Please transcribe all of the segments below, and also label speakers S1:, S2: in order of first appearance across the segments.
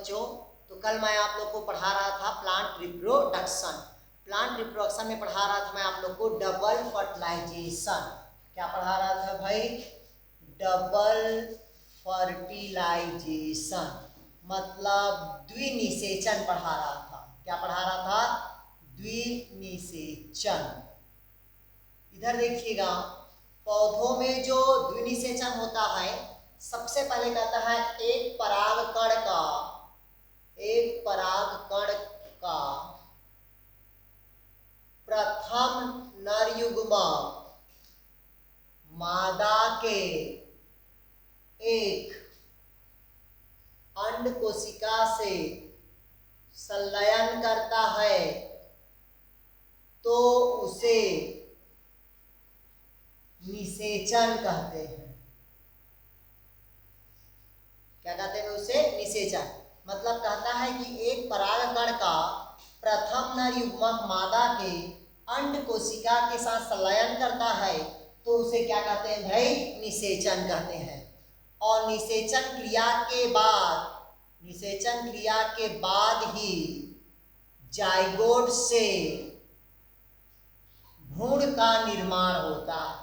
S1: बच्चों। तो कल मैं आप लोग को पढ़ा रहा था प्लांट रिप्रोडक्शन। प्लांट रिप्रोडक्शन में पढ़ा रहा था मैं आप लोग को डबल फर्टिलाइजेशन। क्या पढ़ा रहा था भाई? डबल फर्टिलाइजेशन मतलब द्विनिषेचन पढ़ा रहा था। क्या पढ़ा रहा था? द्विनिषेचन। इधर देखिएगा, पौधों में जो द्विनिषेचन होता है, सबसे पहले कहता है एक परागकण का प्रथम नर युग्मक मादा के एक अंड कोशिका से संलयन करता है तो उसे निषेचन कहते हैं। क्या कहते हैं? उसे निषेचन। मतलब कहता है कि एक परागकण का प्रथम नर युग्मक मादा के अंड कोशिका के साथ संलयन करता है तो उसे क्या कहते हैं भाई? निषेचन कहते हैं। और निषेचन क्रिया के बाद ही जाइगोट से भ्रूण का निर्माण होता है।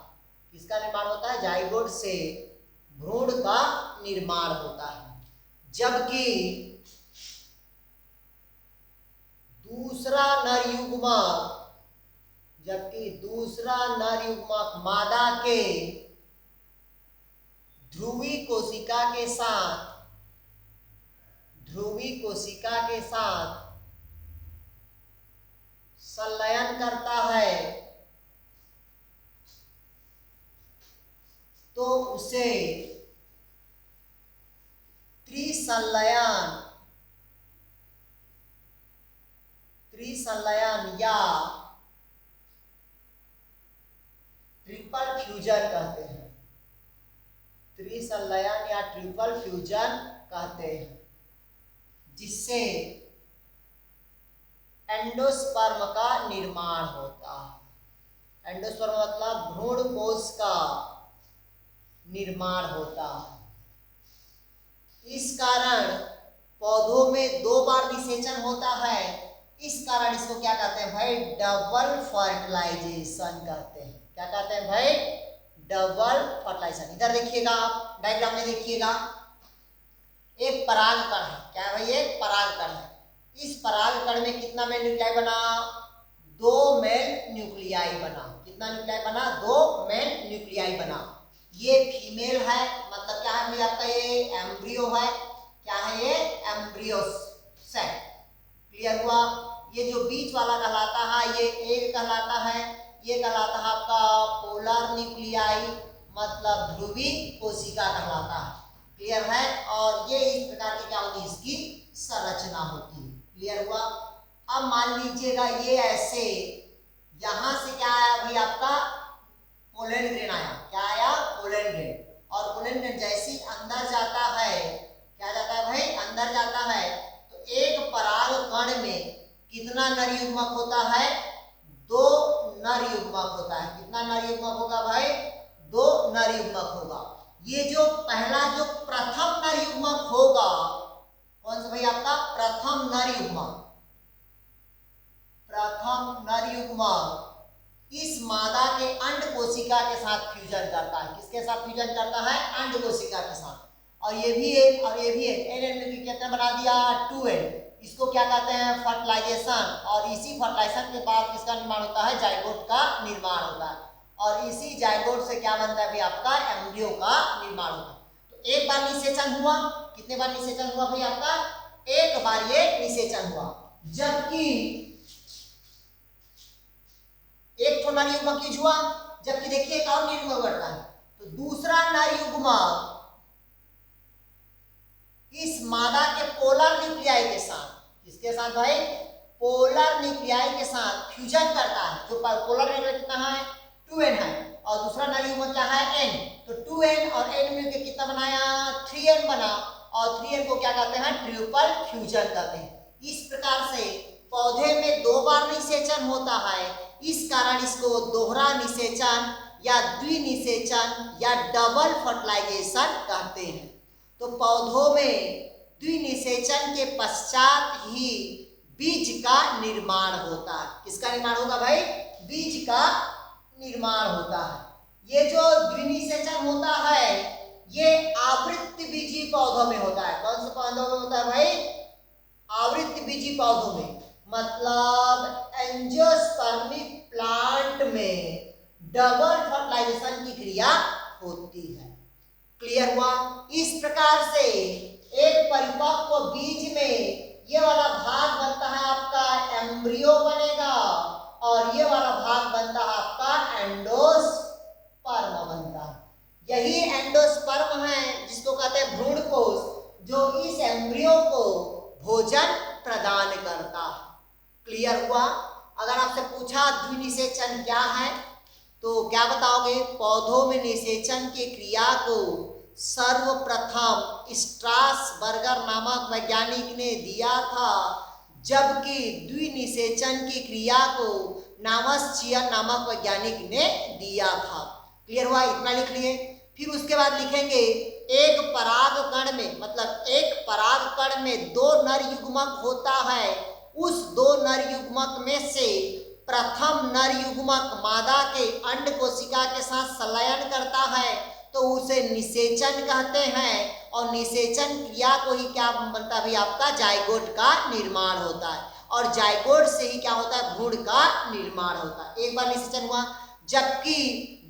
S1: किसका निर्माण होता है? जाइगोट से भ्रूण का निर्माण होता है। जबकि दूसरा नर युग्मक मादा के ध्रुवी कोशिका के साथ संलयन करता है तो उसे त्रिसंलयन या ट्रिपल फ्यूजन कहते हैं। त्रिसंलयन या ट्रिपल फ्यूजन कहते हैं, जिससे एंडोस्पर्म का निर्माण होता है। एंडोस्पर्म मतलब भ्रूण कोश का निर्माण होता है। इस कारण पौधों में 2 बार निषेचन होता है। इस कारण इसको क्या कहते हैं भाई? डबल फर्टिलाइजेशन कहते हैं। क्या कहते हैं भाई? Double fertilization. इधर देखिएगा, आप डायग्राम में देखिएगा, एक परागकण है। क्या है भाई? एक परागकण है। इस परागकण में कितना मेल न्यूक्लियाई बना? 2 मेल न्यूक्लियाई बना। कितना न्यूक्लियाई बना? 2 मेल न्यूक्लियाई बना। ये फीमेल है, मतलब क्या है भाई आपका? ये एम्ब्रियो है। क्या है ये? Embryo set. क्लियर हुआ? ये जो बीच वाला कहलाता है ये एग कहलाता है। ये कहलाता है आपका पोलर न्यूक्लियाई, मतलब ध्रुवी कोशिका कहलाता है। क्लियर है? और ये इस प्रकार की क्या होती है? इसकी संरचना होती है। क्लियर हुआ? अब मान लीजिएगा ये ऐसे यहां से क्या आया भाई आपका? पोलन ग्रेन आया। क्या आया? Pollen grain. और पोलन ग्रेन जैसे अंदर जाता है, क्या जाता है भाई? अंदर जाता है तो एक परागकण में कितना नर युग्मक होता है? 2 नर युग्मक होता है। कितना नर युग्मक होगा भाई? 2 नर युग्मक होगा। ये जो पहला जो प्रथम नर युग्मक होगा, कौन सा भाई आपका? प्रथम नर युग्मक इस मादा के अंड कोशिका के साथ फ्यूजन करता है। किसके साथ फ्यूजन करता है? अंड कोशिका के साथ। और ये भी एक और ये भी एक एन कितना बना दिया? 2n। इसको क्या कहते हैं? फर्टिलाइजेशन। और इसी फर्टिलाइजेशन के बाद किसका निर्माण होता है? जाइगोट का निर्माण होता है। और इसी जाइगोट से क्या बनता है भाई आपका? एम्ब्रियो का निर्माण होता है। तो एक बार निषेचन हुआ। कितने बार निषेचन हुआ भाई आपका? एक बार ये निषेचन हुआ। जबकि एक तो नर युग्मक यूज हुआ। जबकि देखिए एक और नर युग्मक बढ़ता है तो दूसरा नर युग्मक इस मादा के पोलर न्यूक्लियाई के साथ, किसके साथ भाई? पोलर न्यूक्लियाई के साथ फ्यूजन करता है। जो पोलर न्यूक्लियाई कितना है? 2n है। और दूसरा नर युग्मक क्या है? n। तो 2n और n मिलकर कितना बनाया? 3n बना। और 3n को क्या कहते हैं? ट्रिपल फ्यूजन कहते हैं। इस प्रकार से पौधे में 2 बार निषेचन होता है। इस कारण इसको दोहरा निषेचन या द्विनिषेचन या डबल फर्टिलाइजेशन कहते हैं। तो पौधों में द्विनिषेचन के पश्चात ही बीज का निर्माण होता है। किसका निर्माण होगा भाई? बीज का निर्माण होता है। ये जो द्विनिषेचन होता है ये आवृत्ति बीजी पौधों में होता है। कौन से पौधों में होता है भाई? आवृत्ति बीजी पौधों में, मतलब एंजियोस्पर्मिक प्लांट में डबल फर्टिलाइजेशन की क्रिया होती है। क्लियर हुआ? इस प्रकार से एक परिपक्व बीज में ये वाला भाग बनता है आपका एम्ब्रियो बनेगा और ये वाला भाग बनता है आपका एंडोस्पर्म बनता है। यही एंडोस्पर्म है जिसको कहते हैं भ्रूणकोश, जो इस एम्ब्रियो को भोजन प्रदान करता है। क्लियर हुआ? अगर आपसे पूछा द्विनिषेचन क्या है तो क्या बताओगे? पौधों में निषेचन की क्रिया को सर्वप्रथम स्ट्रासबर्गर नामक वैज्ञानिक ने दिया था, जबकि द्विनिषेचन की क्रिया को नामसचियन नामक वैज्ञानिक ने दिया था। क्लियर हुआ? इतना लिख लिए। फिर उसके बाद लिखेंगे एक परागकण में, मतलब एक परागकण में दो नर युग्मक होता है। उस दो नर युग्मक में से प्रथम नर युग्मक मादा के अंड कोशिका के साथ संलयन करता है तो उसे निषेचन कहते हैं, और निषेचन क्रिया को ही क्या बनता है? आपका जाइगोट का निर्माण होता है, और जाइगोट से ही क्या होता है? भ्रूण का निर्माण होता है। एक बार निषेचन हुआ। जबकि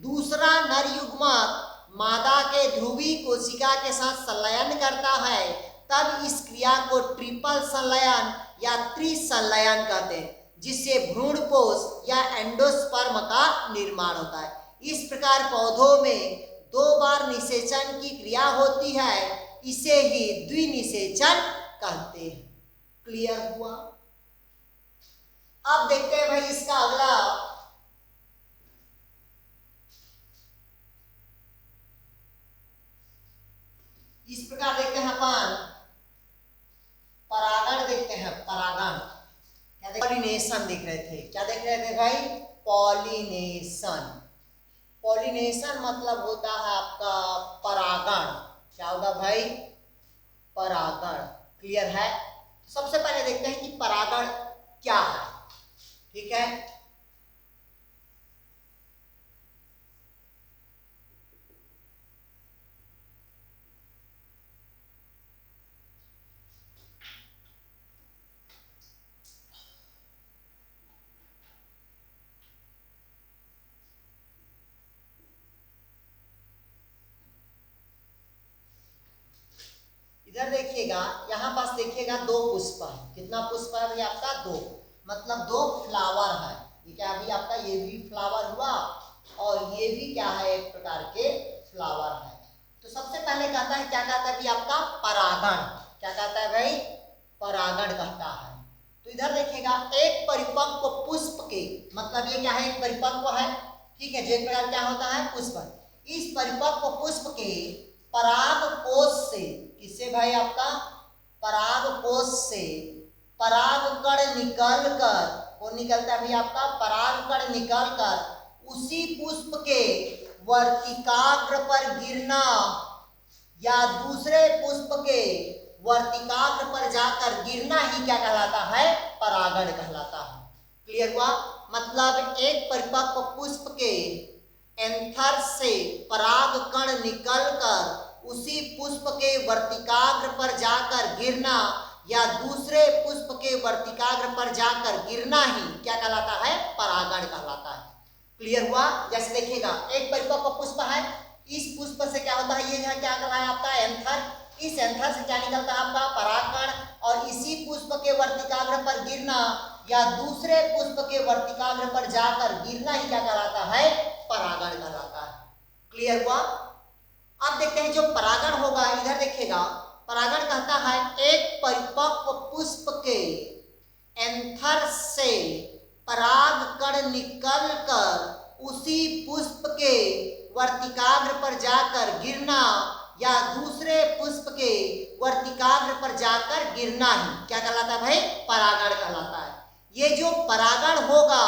S1: दूसरा नर युग्मक मादा के ध्रुवी कोशिका के साथ संलयन करता है तब इस क्रिया को ट्रिपल संलयन या त्रिसंलयन कहते हैं, जिससे भ्रूणपोष या एंडोस्पर्म का निर्माण होता है। इस प्रकार पौधों में दो बार निषेचन की क्रिया होती है, इसे ही द्विनिषेचन कहते हैं। क्लियर हुआ? अब देखते हैं भाई इसका अगला। इस प्रकार देखते हैं अपन परागण, देखते हैं परागण। क्या देख? पॉलिनेशन देख रहे थे। क्या देख रहे थे भाई? पॉलिनेशन। पॉलिनेशन मतलब होता है आपका परागण। क्या होगा भाई? परागण। क्लियर है? सबसे पहले देखते हैं कि परागण क्या है। ठीक है? इधर देखिएगा, यहाँ पास देखिएगा दो पुष्प है। कितना पुष्प है भाई आपका? दो, मतलब दो फ्लावर है। ये क्या अभी आपका? ये भी फ्लावर हुआ और ये भी क्या है? एक प्रकार के फ्लावर है। तो सबसे पहले कहता है, क्या कहता है भाई आपका? परागण। क्या कहता है भाई? परागण कहता है। तो इधर देखिएगा एक परिपक्व पुष्प के, मतलब ये क्या है? एक परिपक्व है। ठीक है? जो एक प्रकार क्या होता है? पुष्प। इस परिपक्व पुष्प के परागकोश से, किससे भाई आपका? परागकोश से परागकण निकलकर, कौन निकलता है भाई आपका? परागकण निकलकर उसी पुष्प के वर्तिकाग्र पर गिरना या दूसरे पुष्प के वर्तिकाग्र पर जाकर गिरना ही क्या कहलाता है? परागण कहलाता है। क्लियर हुआ? मतलब एक परिपक्व पुष्प के एंथर से परागकण निकलकर उसी पुष्प के वर्तिकाग्र पर जाकर गिरना या दूसरे पुष्प के वर्तिकाग्र पर जाकर गिरना ही क्या कहलाता है? परागण कहलाता है। क्लियर हुआ? जैसे देखिएगा एक परिपक्व पुष्प है, इस पुष्प से क्या होता है? ये है क्या कर रहा है आपका? एंथर। इस एंथर से क्या निकलता है आपका? परागकण, और इसी पुष्प के वर्तिकाग्र पर गिरना या दूसरे पुष्प के वर्तिकाग्र पर जाकर गिरना ही क्या कहलाता है? परागण कहलाता है। क्लियर हुआ? अब देखते हैं जो परागण होगा। इधर देखिएगा, परागण कहता है एक परिपक्व पुष्प के एंथर से परागकण निकलकर उसी पुष्प के वर्तिकाग्र पर जाकर गिरना या दूसरे पुष्प के वर्तिकाग्र पर जाकर गिरना ही क्या कहलाता है भाई? परागण कहलाता है। ये जो परागण होगा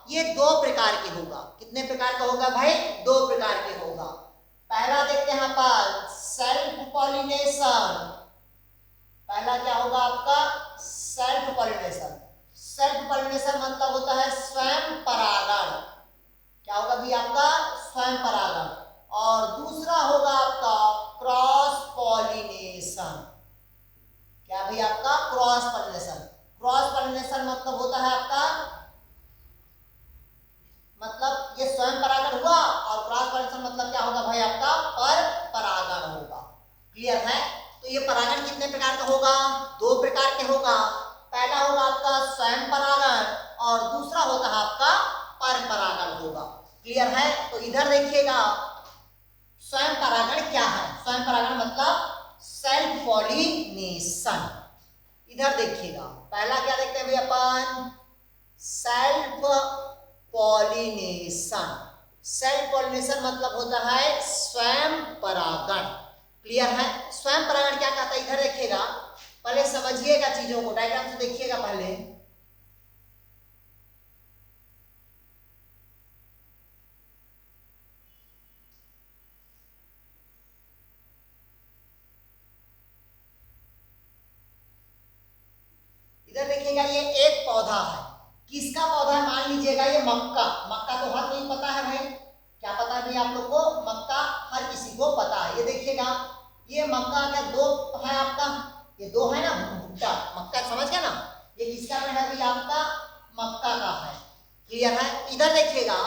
S1: ये दो प्रकार के होगा। कितने प्रकार का होगा भाई? दो प्रकार के होगा। पहला देखते हैं अपन सेल्फ पॉलिनेशन। पहला क्या होगा आपका सेल्फ पॉलिनेशन। सेल्फ पॉलिनेशन मतलब होता है स्वयं परागण। क्या होगा भी आपका स्वयं परागण। और दूसरा होगा आपका क्रॉस पॉलिनेशन। क्या भाई आपका क्रॉस पॉलिनेशन। क्रॉस पॉलिनेशन मतलब होता है आपका मतलब ये स्वयं परागण हुआ और क्रॉस पॉलिनेशन मतलब क्या होगा भाई आपका पर परागण होगा। क्लियर है। तो ये परागण कितने प्रकार का होगा? दो प्रकार के होगा। पहला होगा आपका स्वयं परागण और दूसरा होता है आपका पर परागण होगा। क्लियर है। तो इधर देखिएगा स्वयं परागण क्या है। स्वयं परागण मतलब सेल्फ पॉलिनेशन। इधर देखिएगा पहला क्या देखते हैं भाई अपन सेल्फ पॉलिनेशन। सेल्फ पॉलिनेशन मतलब होता है स्वयं परागण। क्लियर है। स्वयं परागण क्या कहता है इधर देखिएगा। पहले समझिएगा चीजों को, डायग्राम से देखिएगा पहले। इधर देखिएगा ये एक पौधा है। किसका पौधा है? मान लीजिएगा ये मक्का। मक्का तो हर कोई पता है भाई। क्या पता है भाई आप लोग को? मक्का हर किसी को पता है। ये देखिएगा ये मक्का का दो है आपका, ये दो है ना भुट्टा। मक्का समझ गया ना। ये किसका पेड़ है भाई आपका? मक्का का है। क्लियर है। इधर देखिएगा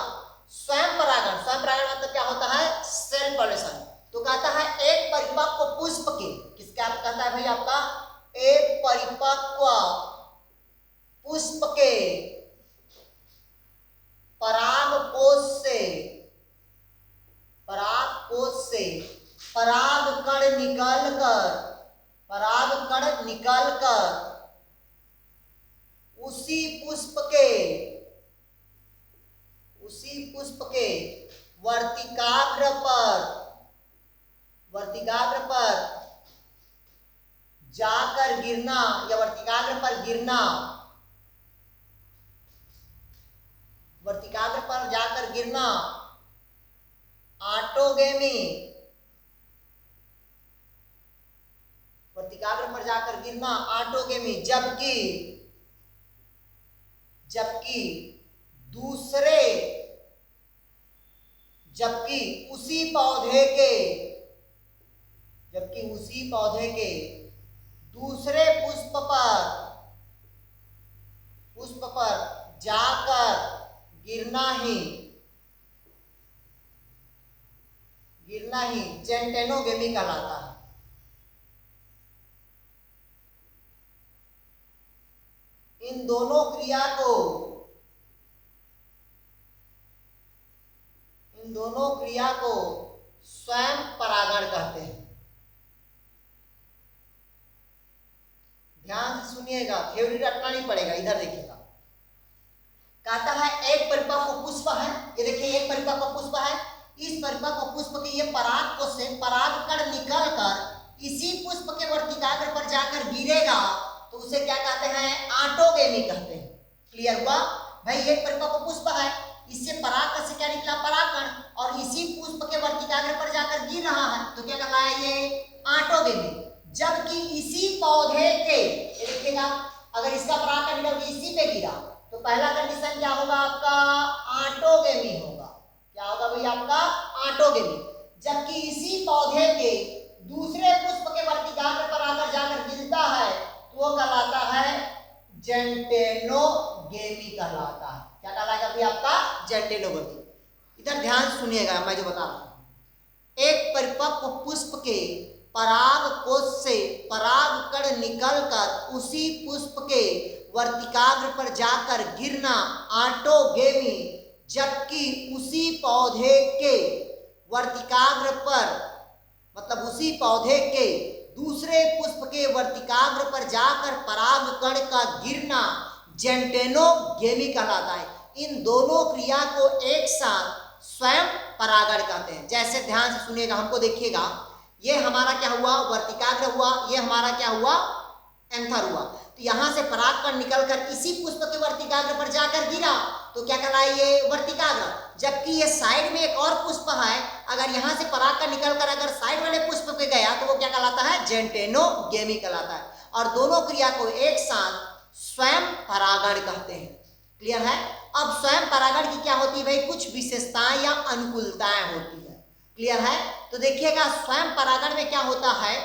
S1: स्वयं परागण। स्वयं परागण मतलब क्या होता है? Self pollination. तो कहता है एक परिपक्व पुष्प के, किसका कहता है भाई आपका? एक परिपक्व पुष्प के परागकोश से पराग कण निकलकर उसी पुष्प के वर्तिकाग्र पर जाकर गिरना या वर्तिकाग्र पर जाकर गिरना ऑटोगेमी। वर्तिकाग्र पर जाकर गिरना ऑटोगेमी। जबकि उसी पौधे के दूसरे पुष्प पर जाकर गिरना ही जेंटेनोगेमी कहलाता है। इन दोनों क्रिया को स्वयं परागण कहते हैं। ध्यान से सुनिएगा, थ्योरी रटना नहीं पड़ेगा। इधर देखिएगा कहता है एक परिपक्व पुष्प है। ये देखिए एक परिपक्व पुष्प है। इस परिपक्व पुष्प के ये पराग कोश से परागकण निकलकर इसी पुष्प के वर्तिकाग्र पर जाकर गिरेगा तो उसे क्या कहते हैं? ऑटोगेमी कहते हैं। क्लियर हुआ भाई। एक परिपक्व पुष्प है, इससे पराग से क्या निकला? परागकण, और इसी पुष्प के वर्तिकाग्र पर जाकर गिर रहा है तो क्या कहलाया? ये ऑटोगेमी। जबकि इसी पौधे के, देखिएगा अगर इसका परागकण निकल के इसी पे गिरा तो पहला कंडीशन क्या होगा आपका? ऑटोगेमी होगा। क्या होगा भाई आपका? ऑटोगेमी। जबकि इसी पौधे के दूसरे पुष्प के वर्तिकाग्र पर आकर जाकर गिरता है तो वो कहलाता है जेंटेनोगेमी कहलाता है। क्या कहलाएगा भाई आपका? जेंटेनोगेमी। इधर ध्यान सुनिएगा मैं जो बता रहा हूं। एक परिपक्व पुष्प के पराग कोश से पराग कण निकलकर उसी पुष्प के वर्तिकाग्र पर जाकर गिरना ऑटोगेमी। जबकि उसी पौधे के वर्तिकाग्र पर मतलब उसी पौधे के दूसरे पुष्प के वर्तिकाग्र पर जाकर पराग कण का गिरना जेंटेनोगेमी कहलाता है। इन दोनों क्रिया को एक साथ स्वयं परागण कहते हैं। जैसे ध्यान से सुनिएगा, हमको देखिएगा, ये हमारा क्या हुआ? वर्तिकाग्र हुआ। ये हमारा क्या हुआ? एंथर हुआ। तो यहां से परागकण निकलकर इसी पुष्प के वर्तिकाग्र पर जाकर गिरा तो क्या कहलाए? ये वर्तिकाग्र। जबकि ये साइड में एक और पुष्प है, अगर यहां से परागकण निकलकर अगर साइड वाले पुष्प पे गया तो वो क्या कहलाता है? जेंटेनोगेमी कहलाता है। और दोनों क्रिया को एक साथ स्वयं परागण कहते हैं। क्लियर है? अब स्वयं परागण की क्या होती है भाई, कुछ विशेषताएं या अनुकूलताएं होती है। क्लियर है? तो देखिएगा स्वयं परागण में क्या होता है,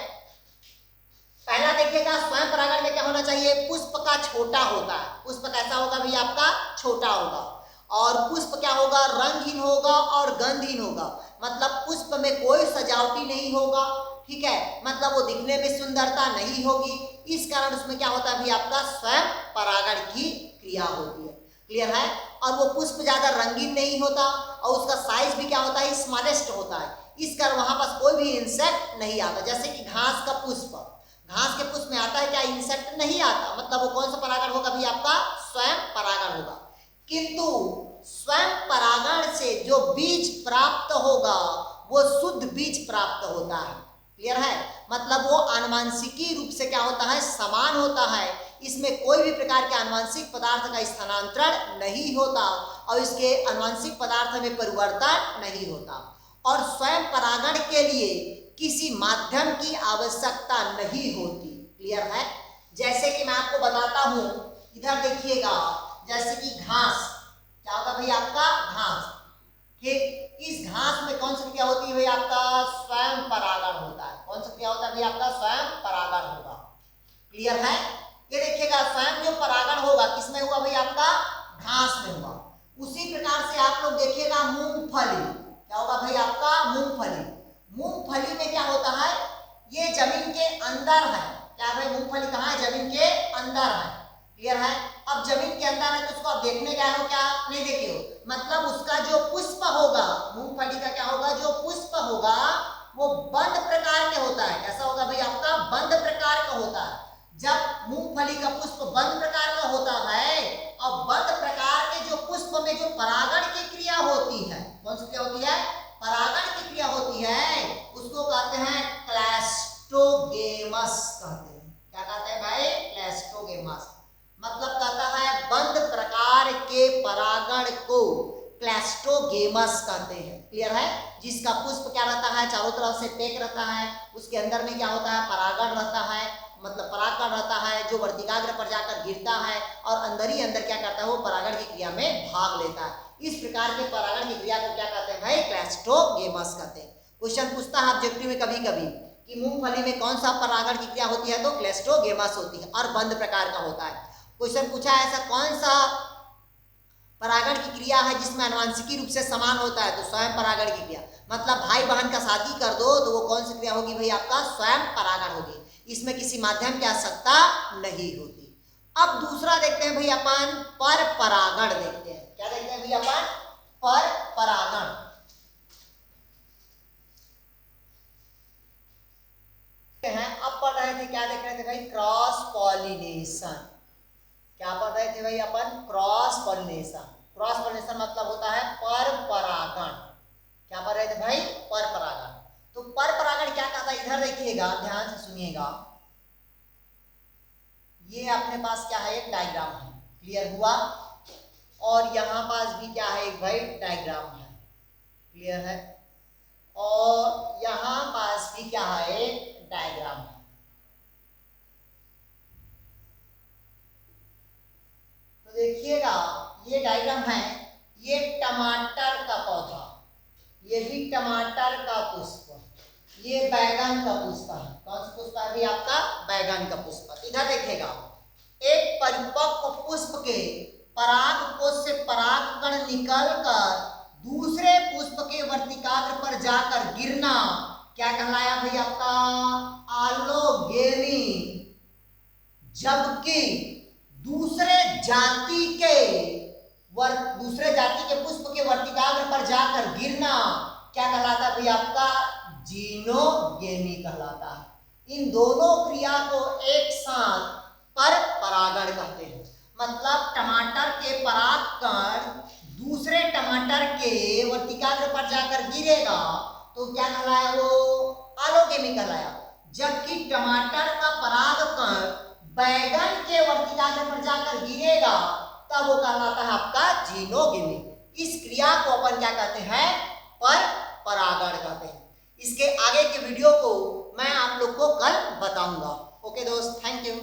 S1: पहला देखिएगा स्वयं परागण में क्या होना चाहिए, पुष्प का छोटा होता है। पुष्प कैसा होगा भैया आपका, छोटा होगा। और पुष्प क्या होगा, रंगहीन होगा और गंधहीन होगा, मतलब पुष्प में कोई सजावटी नहीं होगा। ठीक है, मतलब वो दिखने में सुंदरता नहीं होगी। इस कारण उसमें क्या होता है भैया आपका स्वयं परागण की क्रिया होती है। क्लियर है? और वो पुष्प ज्यादा रंगीन नहीं होता और उसका साइज भी क्या होता है, स्मॉलेस्ट होता है। इस कारण वहां पास कोई भी इंसेक्ट नहीं आता। जैसे कि घास का पुष्प, घास के पुष्प में आता है क्या, इंसेक्ट नहीं आता, मतलब वो कौन सा परागण होगा भी आपका, स्वयं परागण होगा। किंतु स्वयं परागण से जो बीज प्राप्त होगा वो शुद्ध बीज प्राप्त होता है। क्लियर है? मतलब वो आनुवांशिकी रूप से क्या होता है, समान होता है। इसमें कोई भी प्रकार के आनुवांशिक पदार्थ का स्थानांतरण नहीं होता और इसके आनुवांशिक पदार्थ में परिवर्तन नहीं होता। और स्वयं परागण के लिए किसी माध्यम की आवश्यकता नहीं होती। क्लियर है? जैसे कि मैं आपको बताता हूं, इधर देखिएगा, जैसे कि घास, क्या होगा भाई आपका, घास। ठीक, इस घास में कौन सी क्रिया होती है भाई आपका, स्वयं परागण होता है। कौन सा क्रिया होता है भाई आपका, स्वयं परागण होगा। क्लियर है? ये देखिएगा स्वयं जो परागण होगा किसमें हुआ भाई आपका, घास में हुआ। उसी प्रकार से आप लोग देखिएगा मूंगफली, क्या होगा भाई आपका, मूंगफली। मूंगफली में क्या होता है, ये जमीन के अंदर है। क्या भाई, मूंगफली कहाँ है, जमीन के अंदर है। क्लियर है? अब जमीन के अंदर है तो उसको आप देखने गए हो क्या, नहीं देखे हो, मतलब उसका जो पुष्प होगा, मूंगफली का क्या होगा, जो पुष्प होगा वो बंद प्रकार के होता है। कैसा होगा भाई आपका, बंद प्रकार का होता है। जब मूंगफली का पुष्प बंद प्रकार का होता है और बंद प्रकार के जो पुष्प में जो परागण की क्रिया होती है, कौन सी क्रिया होती है, परागण की क्रिया होती है, उसको कहते हैं क्लैस्ट्रोगेमस कहते हैं। क्या कहते हैं भाई, क्लैस्ट्रोगेमस। मतलब कहता है बंद प्रकार के परागण को क्लैस्ट्रोगेमस कहते हैं। क्लियर है? जिसका पुष्प क्या रहता है, चारों तरफ से पैक रहता है, उसके अंदर में क्या होता है, परागण रहता है, मतलब परागकण रहता है जो वर्तिकाग्र पर जाकर गिरता है और अंदर ही अंदर क्या करता है, वो परागण की क्रिया में भाग लेता है। इस प्रकार के परागण की क्रिया को क्या कहते हैं भाई, क्लैस्ट्रोगेमस कहते हैं। क्वेश्चन पूछता है ऑब्जेक्टिव में कभी कभी कि मूंगफली में कौन सा परागण की क्रिया होती है, तो क्लैस्ट्रोगेमस होती है और बंद प्रकार का होता है। क्वेश्चन पूछा है ऐसा कौन सा परागण की क्रिया है जिसमें आनुवांशिकी रूप से समान होता है, तो स्वयं परागण की क्रिया। मतलब भाई बहन का शादी कर दो तो वो कौन सी क्रिया होगी भाई आपका, स्वयं परागण होगी। इसमें किसी माध्यम की आवश्यकता नहीं होती। अब दूसरा देखते हैं भाई अपन, पर परागण देखते हैं। क्या देखते हैं भाई अपन, पर परागण। अब पढ़ रहे थे, क्या देख रहे थे भाई, क्रॉस पॉलिनेशन। क्या पढ़ रहे थे भाई अपन, क्रॉस पॉलिनेशन। क्रॉस पॉलिनेशन मतलब होता है पर परागण। क्या पढ़ रहे थे भाई, पर परागण। तो पर परागण क्या कहता है, इधर देखिएगा, ध्यान से सुनिएगा। ये अपने पास क्या है, एक डायग्राम है। क्लियर हुआ? और यहां पास भी क्या है, एक भाई डायग्राम है। क्लियर है? और यहां पास भी क्या है, एक डायग्राम है। तो देखिएगा ये डायग्राम है, ये टमाटर का पौधा, ये भी टमाटर का पुष्प, ये बैगन का पुष्प है। कौन सा पुष्प है भी आपका, बैगन का पुष्प। इधर देखिएगा, एक परिपक्व पुष्प के परागकोश से परागकण निकलकर दूसरे पुष्प के वर्तिकाग्र पर जाकर गिरना क्या कहलाया भाई आपका, आलोगेनी। जबकि दूसरे जाति के पुष्प के वर्तिकाग्र पर जाकर गिरना क्या कहलाता है भाई आपका, जीनोगेनी कहलाता है। इन दोनों क्रिया को एक साथ पर परागण कहते हैं। मतलब टमाटर के परागकण दूसरे टमाटर के वर्तिकाग्र पर जाकर गिरेगा तो क्या कहलाया, वो आलोगेमी कहलाया। जबकि टमाटर का परागकण बैगन के वर्तिकाग्र पर जाकर गिरेगा तब वो कहलाता है आपका जीनोगेमी। इस क्रिया को अपन क्या कहते हैं, पर परागण कहते हैं। इसके आगे के वीडियो को मैं आप लोग को कल बताऊंगा। ओके दोस्त, थैंक यू।